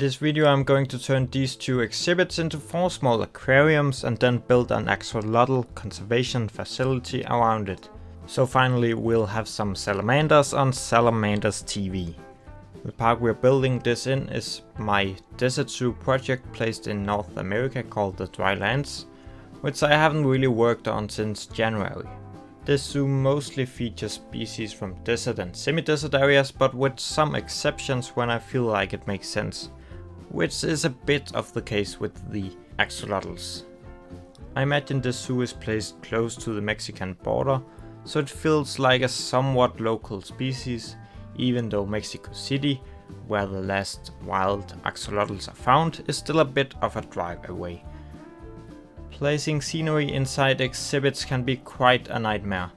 this video I'm going to turn these two exhibits into 4 small aquariums and then build an axolotl conservation facility around it. So finally we'll have some salamanders on Salamanders TV. The park we're building this in is my desert zoo project placed in North America called the DRYLANDS, which I haven't really worked on since January. This zoo mostly features species from desert and semi-desert areas, but with some exceptions when I feel like it makes sense, which is a bit of the case with the axolotls. I imagine this zoo is placed close to the Mexican border, so it feels like a somewhat local species, even though Mexico City, where the last wild axolotls are found, is still a bit of a drive away. Placing scenery inside exhibits can be quite a nightmare.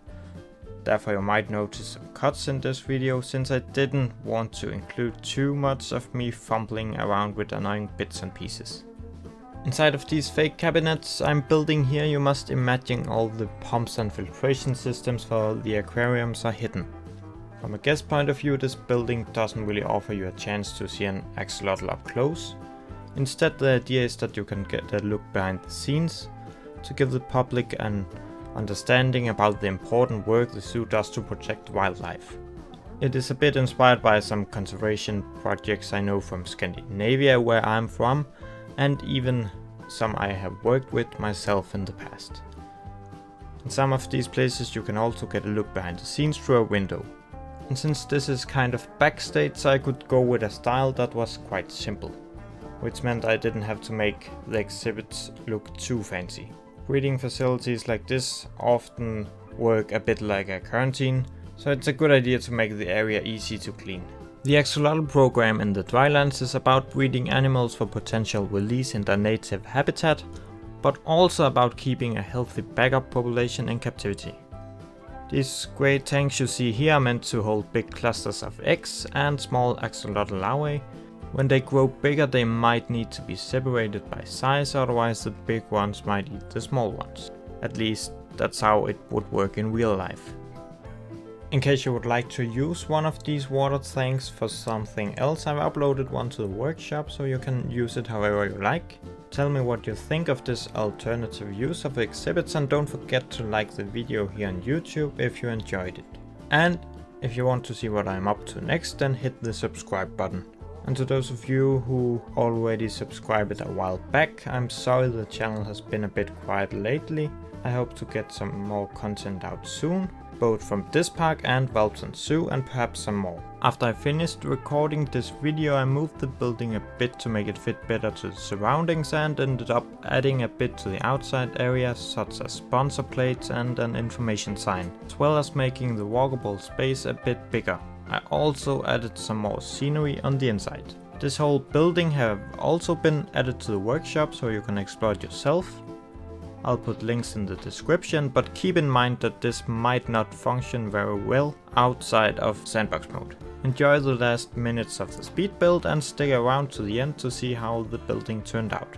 Therefore you might notice some cuts in this video, since I didn't want to include too much of me fumbling around with annoying bits and pieces. Inside of these fake cabinets I'm building here, you must imagine all the pumps and filtration systems for the aquariums are hidden. From a guest point of view, this building doesn't really offer you a chance to see an axolotl up close. Instead, the idea is that you can get a look behind the scenes to give the public an understanding about the important work the zoo does to protect wildlife. It is a bit inspired by some conservation projects I know from Scandinavia, where I'm from, and even some I have worked with myself in the past. In some of these places you can also get a look behind the scenes through a window. And since this is kind of backstage, I could go with a style that was quite simple, which meant I didn't have to make the exhibits look too fancy. Breeding facilities like this often work a bit like a quarantine, so it's a good idea to make the area easy to clean. The Axolotl program in the DRYLANDS is about breeding animals for potential release in their native habitat, but also about keeping a healthy backup population in captivity. These grey tanks you see here are meant to hold big clusters of eggs and small axolotl larvae. When they grow bigger they might need to be separated by size, otherwise the big ones might eat the small ones. At least that's how it would work in real life. In case you would like to use one of these water tanks for something else, I've uploaded one to the workshop so you can use it however you like. Tell me what you think of this alternative use of exhibits, and don't forget to like the video here on YouTube if you enjoyed it. And if you want to see what I'm up to next, then hit the subscribe button. And to those of you who already subscribed a while back, I'm sorry the channel has been a bit quiet lately. I hope to get some more content out soon, both from this park and Wellington Zoo, and perhaps some more. After I finished recording this video, I moved the building a bit to make it fit better to the surroundings, and ended up adding a bit to the outside areas, such as sponsor plates and an information sign, as well as making the walkable space a bit bigger. I also added some more scenery on the inside. This whole building have also been added to the workshop, so you can explore it yourself. I'll put links in the description, but keep in mind that this might not function very well outside of sandbox mode. Enjoy the last minutes of the speed build and stick around to the end to see how the building turned out.